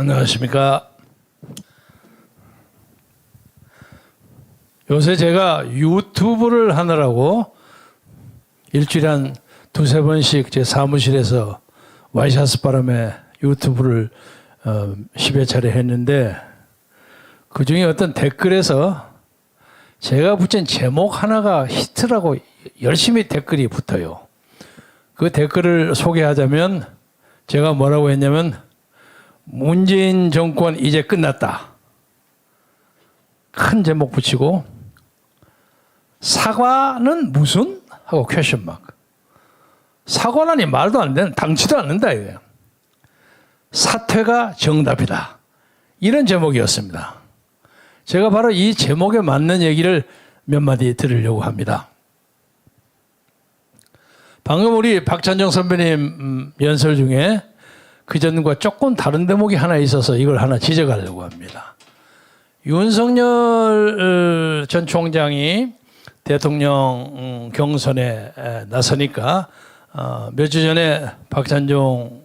안녕하십니까. 요새 제가 유튜브를 하느라고 일주일에 한 두세 번씩 제 사무실에서 와이셔츠 바람에 유튜브를 10여 차례 했는데, 그 중에 어떤 댓글에서 제가 붙인 제목 하나가 히트라고 열심히 댓글이 붙어요. 그 댓글을 소개하자면 제가 뭐라고 했냐면, 문재인 정권 이제 끝났다. 큰 제목 붙이고, 사과는 무슨? 하고 퀘션 마크. 사과라니 말도 안 되는, 당치도 않는다 이거예요. 사퇴가 정답이다. 이런 제목이었습니다. 제가 바로 이 제목에 맞는 얘기를 몇 마디 들으려고 합니다. 방금 우리 박찬정 선배님 연설 중에 그전과 조금 다른 대목이 하나 있어서 이걸 하나 지적하려고 합니다. 윤석열 전 총장이 대통령 경선에 나서니까 몇 주 전에 박찬종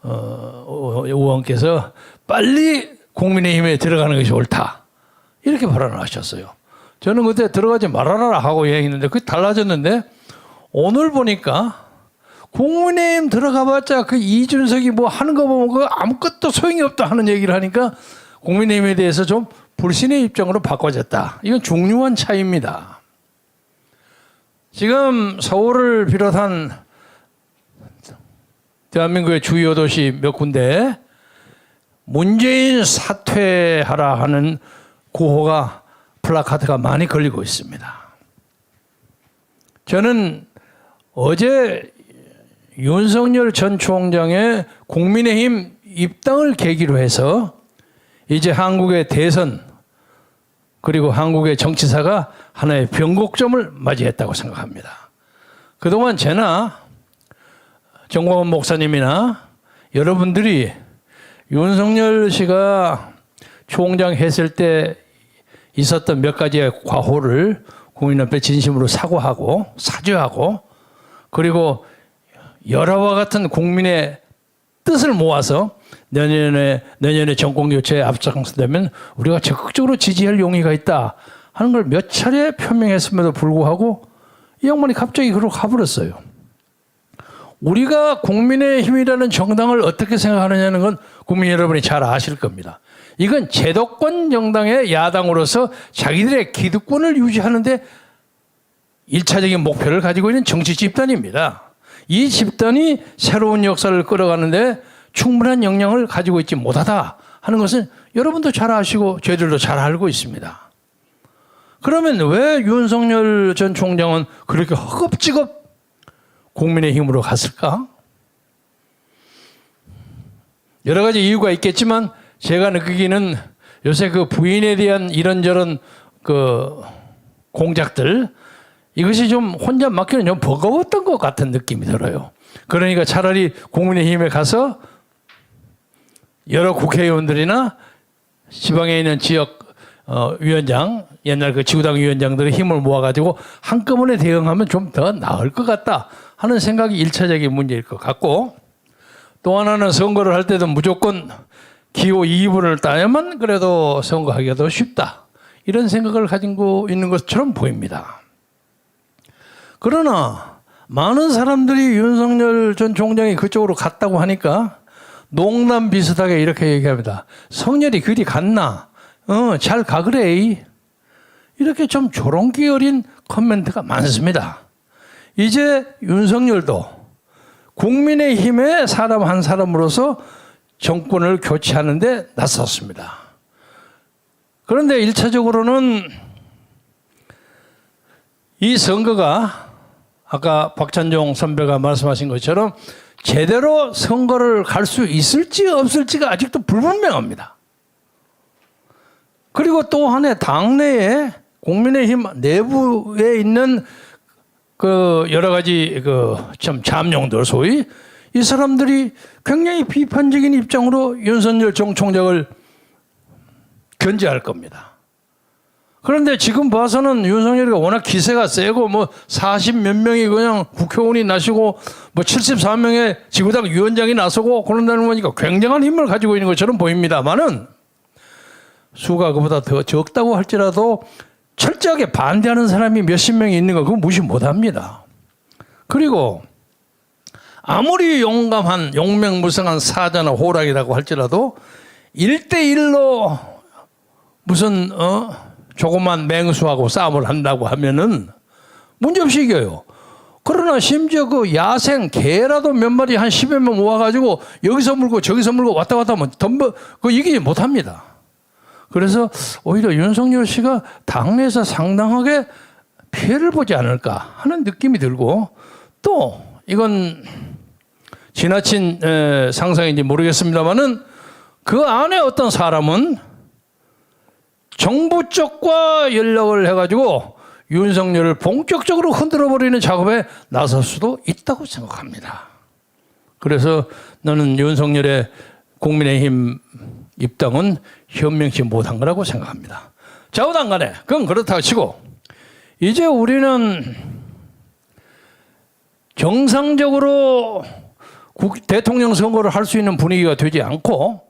의원께서 빨리 국민의힘에 들어가는 것이 옳다, 이렇게 발언을 하셨어요. 저는 그때 들어가지 말아라 하고 얘기했는데 그게 달라졌는데, 오늘 보니까 국민의힘 들어가봤자 그 이준석이 뭐 하는 거 보면 그 아무것도 소용이 없다 하는 얘기를 하니까 국민의힘에 대해서 좀 불신의 입장으로 바꿔졌다. 이건 중요한 차이입니다. 지금 서울을 비롯한 대한민국의 주요 도시 몇 군데 문재인 사퇴하라 하는 구호가, 플래카드가 많이 걸리고 있습니다. 저는 어제 윤석열 전 총장의 국민의힘 입당을 계기로 해서 이제 한국의 대선 그리고 한국의 정치사가 하나의 변곡점을 맞이했다고 생각합니다. 그동안 제나 정광훈 목사님이나 여러분들이 윤석열 씨가 총장 했을 때 있었던 몇 가지의 과오를 국민 앞에 진심으로 사과하고 사죄하고, 그리고 여러와 같은 국민의 뜻을 모아서 내년에 정권 교체에 앞장서되면 우리가 적극적으로 지지할 용의가 있다 하는 걸 몇 차례 표명했음에도 불구하고 이 양반이 갑자기 그러고 가버렸어요. 우리가 국민의힘이라는 정당을 어떻게 생각하느냐는 건 국민 여러분이 잘 아실 겁니다. 이건 제도권 정당의 야당으로서 자기들의 기득권을 유지하는데 1차적인 목표를 가지고 있는 정치 집단입니다. 이 집단이 새로운 역사를 끌어가는데 충분한 역량을 가지고 있지 못하다 하는 것은 여러분도 잘 아시고 저희들도 잘 알고 있습니다. 그러면 왜 윤석열 전 총장은 그렇게 허겁지겁 국민의힘으로 갔을까? 여러 가지 이유가 있겠지만 제가 느끼기는 요새 그 부인에 대한 이런저런 그 공작들, 이것이 좀 혼자 맡기는 좀 버거웠던 것 같은 느낌이 들어요. 그러니까 차라리 국민의힘에 가서 여러 국회의원들이나 지방에 있는 지역 위원장, 옛날 그 지구당 위원장들의 힘을 모아가지고 한꺼번에 대응하면 좀 더 나을 것 같다 하는 생각이 1차적인 문제일 것 같고, 또 하나는 선거를 할 때도 무조건 기호 2분을 따야만 그래도 선거하기가 더 쉽다, 이런 생각을 가지고 있는 것처럼 보입니다. 그러나 많은 사람들이 윤석열 전 총장이 그쪽으로 갔다고 하니까 농담 비슷하게 이렇게 얘기합니다. 성렬이 그리 갔나? 잘 가 그래. 이렇게 좀 조롱기 어린 코멘트가 많습니다. 이제 윤석열도 국민의힘의 사람 한 사람으로서 정권을 교체하는 데 나섰습니다. 그런데 1차적으로는 이 선거가 아까 박찬종 선배가 말씀하신 것처럼 제대로 선거를 갈 수 있을지 없을지가 아직도 불분명합니다. 그리고 또 하나 당내에 국민의힘 내부에 있는 그 여러 가지 그 좀 잠룡들, 소위 이 사람들이 굉장히 비판적인 입장으로 윤석열 전 총장을 견제할 겁니다. 그런데 지금 봐서는 윤석열이가 워낙 기세가 세고 뭐 40몇 명이 그냥 국회의원이 나시고 뭐 74명의 지구당 위원장이 나서고 그런다는 거니까 굉장한 힘을 가지고 있는 것처럼 보입니다만은 수가 그보다 더 적다고 할지라도 철저하게 반대하는 사람이 몇십 명이 있는 거 그거 무시 못합니다. 그리고 아무리 용감한 용맹무성한 사자나 호랑이라고 할지라도 1대1로 무슨 조그만 맹수하고 싸움을 한다고 하면은 문제없이 이겨요. 그러나 심지어 그 야생 개라도 몇 마리 한 10여 명 모아가지고 여기서 물고 저기서 물고 왔다 갔다 하면 그 이기지 못합니다. 그래서 오히려 윤석열 씨가 당내에서 상당하게 피해를 보지 않을까 하는 느낌이 들고 또 이건 지나친 상상인지 모르겠습니다만은 그 안에 어떤 사람은 정부 쪽과 연락을 해가지고 윤석열을 본격적으로 흔들어버리는 작업에 나설 수도 있다고 생각합니다. 그래서 나는 윤석열의 국민의힘 입당은 현명치 못한 거라고 생각합니다. 좌우당 간에 그건 그렇다고 치고 이제 우리는 정상적으로 대통령 선거를 할 수 있는 분위기가 되지 않고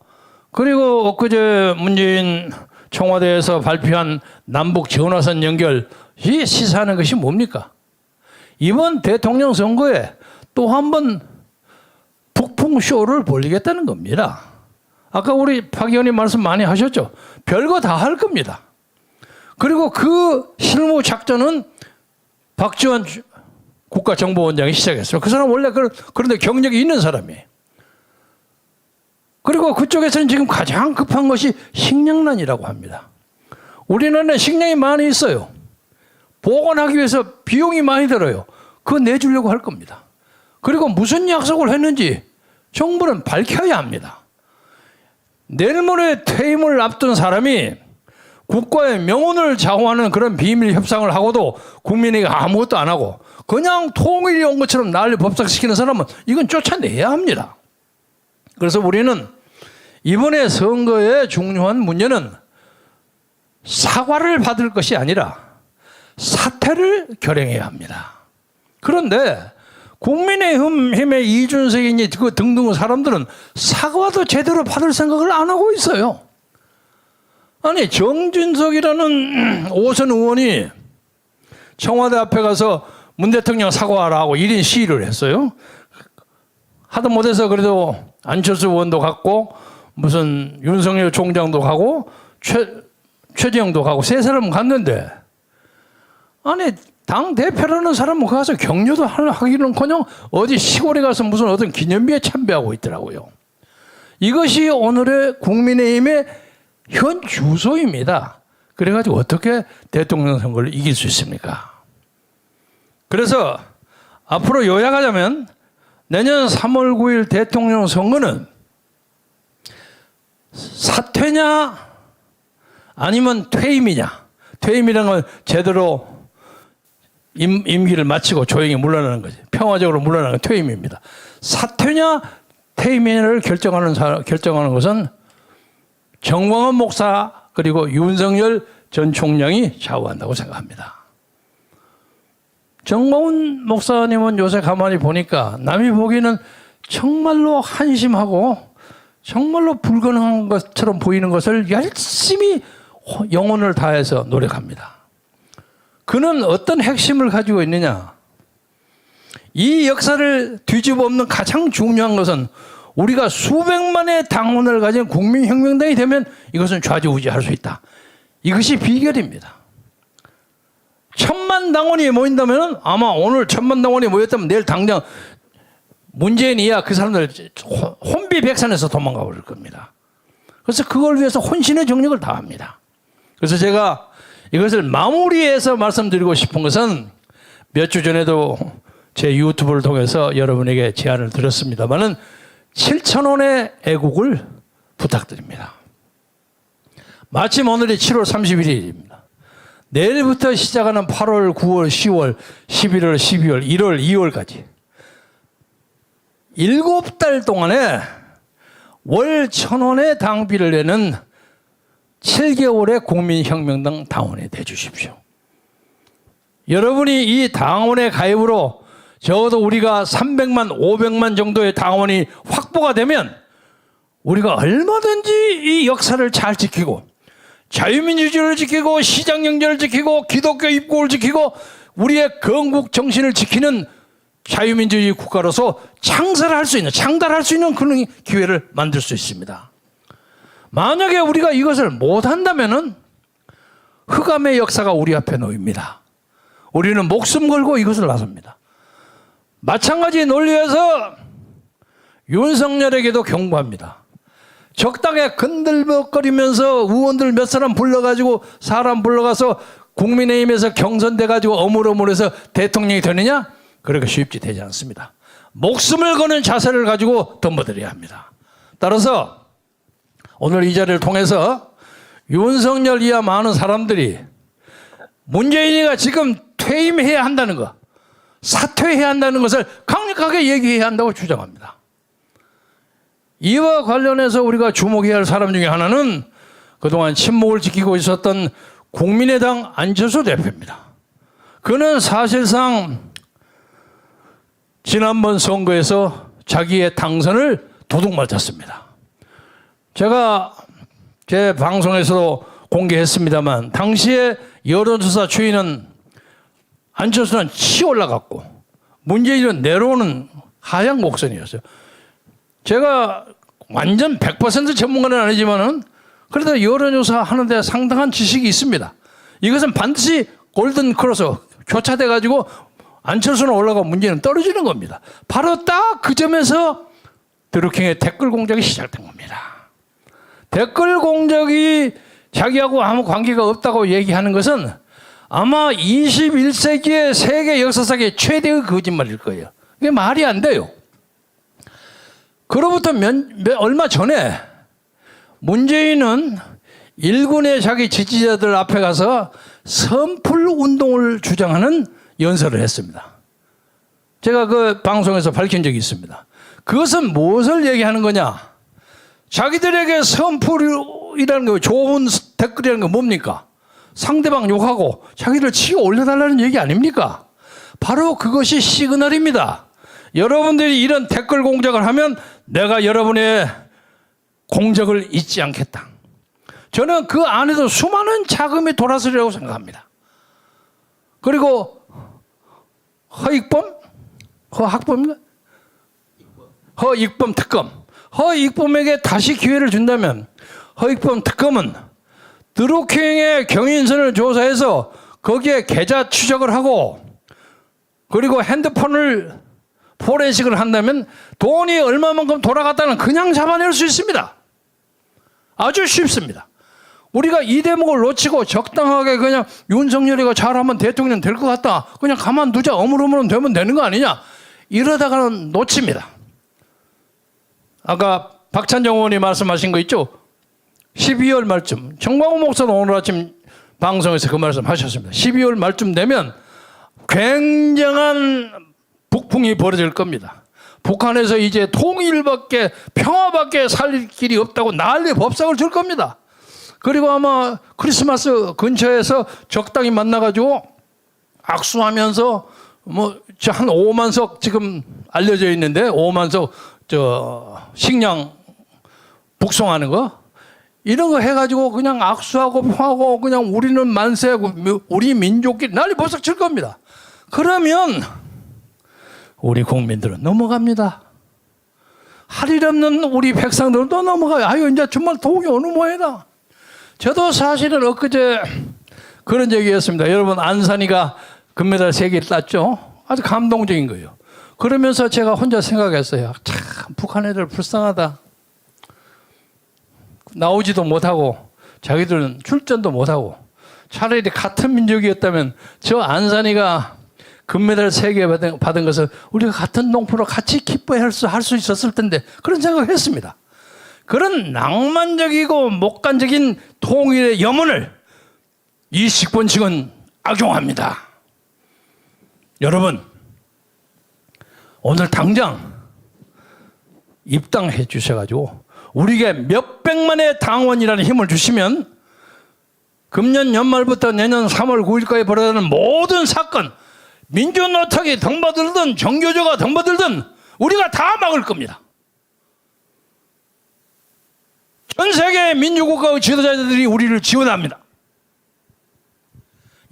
그리고 엊그제 문재인 청와대에서 발표한 남북 전화선 연결이 시사하는 것이 뭡니까? 이번 대통령 선거에 또 한 번 북풍쇼를 벌리겠다는 겁니다. 아까 우리 박 의원님 말씀 많이 하셨죠? 별거 다 할 겁니다. 그리고 그 실무 작전은 박지원 국가정보원장이 시작했어요. 그 사람 원래 그런데 경력이 있는 사람이에요. 그리고 그쪽에서는 지금 가장 급한 것이 식량난이라고 합니다. 우리나라는 식량이 많이 있어요. 보관하기 위해서 비용이 많이 들어요. 그거 내주려고 할 겁니다. 그리고 무슨 약속을 했는지 정부는 밝혀야 합니다. 내일 모레 퇴임을 앞둔 사람이 국가의 명운을 좌우하는 그런 비밀 협상을 하고도 국민에게 아무것도 안 하고 그냥 통일이 온 것처럼 난리 법석시키는 사람은 이건 쫓아내야 합니다. 그래서 우리는 이번에 선거의 중요한 문제는 사과를 받을 것이 아니라 사퇴를 결행해야 합니다. 그런데 국민의힘의 이준석이니 그 등등 사람들은 사과도 제대로 받을 생각을 안 하고 있어요. 아니 정진석이라는 5선 의원이 청와대 앞에 가서 문 대통령 사과하라고 1인 시위를 했어요. 하다 못해서 그래도 안철수 의원도 갔고 무슨 윤석열 총장도 가고 최재형도 가고 세 사람 갔는데 아니 당 대표라는 사람은 가서 격려도 하기는커녕 어디 시골에 가서 무슨 어떤 기념비에 참배하고 있더라고요. 이것이 오늘의 국민의힘의 현 주소입니다. 그래가지고 어떻게 대통령 선거를 이길 수 있습니까? 그래서 앞으로 요약하자면 내년 3월 9일 대통령 선거는 사퇴냐 아니면 퇴임이냐. 퇴임이라는 건 제대로 임기를 마치고 조용히 물러나는 거지. 평화적으로 물러나는 건 퇴임입니다. 사퇴냐 퇴임이냐를 결정하는 것은 정광훈 목사 그리고 윤석열 전 총장이 좌우한다고 생각합니다. 정광훈 목사님은 요새 가만히 보니까 남이 보기에는 정말로 한심하고 정말로 불가능한 것처럼 보이는 것을 열심히 영혼을 다해서 노력합니다. 그는 어떤 핵심을 가지고 있느냐? 이 역사를 뒤집어 엎는 가장 중요한 것은 우리가 수백만의 당원을 가진 국민혁명당이 되면 이것은 좌지우지할 수 있다. 이것이 비결입니다. 1000만 당원이 모인다면 아마 오늘 1000만 당원이 모였다면 내일 당장 문재인이야 그 사람들 혼비백산에서 도망가 버릴 겁니다. 그래서 그걸 위해서 혼신의 정력을 다합니다. 그래서 제가 이것을 마무리해서 말씀드리고 싶은 것은 몇 주 전에도 제 유튜브를 통해서 여러분에게 제안을 드렸습니다만은 7,000원의 애국을 부탁드립니다. 마침 오늘이 7월 31일입니다. 내일부터 시작하는 8월, 9월, 10월, 11월, 12월, 1월, 2월까지 7달 동안에 월 1,000원의 당비를 내는 7개월의 국민혁명당 당원이 돼 주십시오. 여러분이 이 당원의 가입으로 적어도 우리가 300만, 500만 정도의 당원이 확보가 되면 우리가 얼마든지 이 역사를 잘 지키고 자유민주주의를 지키고 시장경제를 지키고 기독교 입국을 지키고 우리의 건국 정신을 지키는 자유민주주의 국가로서 창달할 수 있는 그런 기회를 만들 수 있습니다. 만약에 우리가 이것을 못한다면 흑암의 역사가 우리 앞에 놓입니다. 우리는 목숨 걸고 이것을 나섭니다. 마찬가지 논리에서 윤석열에게도 경고합니다. 적당히 건들먹거리면서 의원들 몇 사람 불러가지고 사람 불러가서 국민의힘에서 경선돼가지고 어물어물해서 대통령이 되느냐? 그렇게 쉽지 되지 않습니다. 목숨을 거는 자세를 가지고 덤벼들어야 합니다. 따라서 오늘 이 자리를 통해서 윤석열 이하 많은 사람들이 문재인이가 지금 퇴임해야 한다는 것, 사퇴해야 한다는 것을 강력하게 얘기해야 한다고 주장합니다. 이와 관련해서 우리가 주목해야 할 사람 중에 하나는 그동안 침묵을 지키고 있었던 국민의당 안철수 대표입니다. 그는 사실상 지난번 선거에서 자기의 당선을 도둑맞았습니다. 제가 제 방송에서도 공개했습니다만 당시에 여론조사 추이는 안철수는 치 올라갔고 문재인은 내려오는 하향 곡선이었어요. 제가 완전 100% 전문가는 아니지만은 그래도 여론조사 하는데 상당한 지식이 있습니다. 이것은 반드시 골든 크로스 교차돼 가지고 안철수는 올라가고 문재인은 떨어지는 겁니다. 바로 딱 그 점에서 드루킹의 댓글 공작이 시작된 겁니다. 댓글 공작이 자기하고 아무 관계가 없다고 얘기하는 것은 아마 21세기의 세계 역사상의 최대의 거짓말일 거예요. 이게 말이 안 돼요. 그로부터 얼마 전에 문재인은 일군의 자기 지지자들 앞에 가서 선풀 운동을 주장하는 연설을 했습니다. 제가 그 방송에서 밝힌 적이 있습니다. 그것은 무엇을 얘기하는 거냐? 자기들에게 선풀이라는 거, 좋은 댓글이라는 건 뭡니까? 상대방 욕하고 자기를 치고 올려달라는 얘기 아닙니까? 바로 그것이 시그널입니다. 여러분들이 이런 댓글 공작을 하면 내가 여러분의 공작을 잊지 않겠다. 저는 그 안에도 수많은 자금이 돌아서리라고 생각합니다. 그리고 허익범? 허학범인가? 허익범 특검. 허익범에게 다시 기회를 준다면 허익범 특검은 드루킹의 경인선을 조사해서 거기에 계좌 추적을 하고 그리고 핸드폰을 포렌식을 한다면 돈이 얼마만큼 돌아갔다는 그냥 잡아낼 수 있습니다. 아주 쉽습니다. 우리가 이 대목을 놓치고 적당하게 그냥 윤석열이가 잘하면 대통령 될 것 같다. 그냥 가만두자. 어물어물은 되면 되는 거 아니냐. 이러다가는 놓칩니다. 아까 박찬정 의원이 말씀하신 거 있죠. 12월 말쯤 정광훈 목사는 오늘 아침 방송에서 그 말씀 하셨습니다. 12월 말쯤 되면 굉장한 북풍이 벌어질 겁니다. 북한에서 이제 통일밖에 평화밖에 살릴 길이 없다고 난리 법석을 줄 겁니다. 그리고 아마 크리스마스 근처에서 적당히 만나가지고 악수하면서 뭐 한 5만석 지금 알려져 있는데 5만석 식량 북송하는 거 이런 거 해가지고 그냥 악수하고 평하고 그냥 우리는 만세하고 우리 민족끼리 난리 법석 칠 겁니다. 그러면 우리 국민들은 넘어갑니다. 할 일 없는 우리 백성들도 넘어가요. 아유 이제 정말 독이 어느 모양이다. 저도 사실은 엊그제 그런 얘기했습니다. 여러분 안산이가 금메달 3개 땄죠. 아주 감동적인 거예요. 그러면서 제가 혼자 생각했어요. 참 북한 애들 불쌍하다. 나오지도 못하고 자기들은 출전도 못하고 차라리 같은 민족이었다면 저 안산이가 금메달 3개 받은 것을 우리가 같은 농포로 같이 기뻐할 수 있었을 텐데 그런 생각을 했습니다. 그런 낭만적이고 목관적인 통일의 염원을 이 식본층은 악용합니다. 여러분 오늘 당장 입당해 주셔가지고 우리에게 몇백만의 당원이라는 힘을 주시면 금년 연말부터 내년 3월 9일까지 벌어지는 모든 사건, 민주노총이 등받들든 정교조가 등받들든 우리가 다 막을 겁니다. 전 세계의 민주국가의 지도자들이 우리를 지원합니다.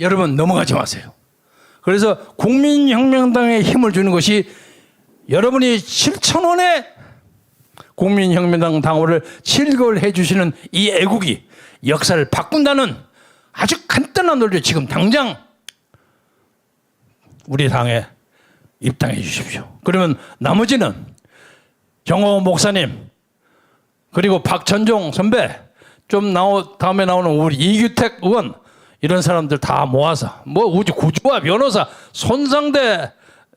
여러분 넘어가지 마세요. 그래서 국민혁명당에 힘을 주는 것이 여러분이 7,000원의 국민혁명당 당원을 7개월 해주시는 이 애국이 역사를 바꾼다는 아주 간단한 논리, 지금 당장 우리 당에 입당해 주십시오. 그러면 나머지는 정호 목사님 그리고 박천종 선배 좀 다음에 나오는 우리 이규택 의원 이런 사람들 다 모아서 뭐 우주 구주와 변호사 손상대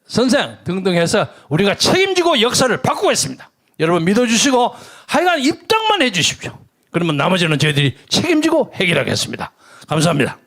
선생 등등 해서 우리가 책임지고 역사를 바꾸겠습니다. 여러분 믿어주시고 하여간 입당만 해 주십시오. 그러면 나머지는 저희들이 책임지고 해결하겠습니다. 감사합니다.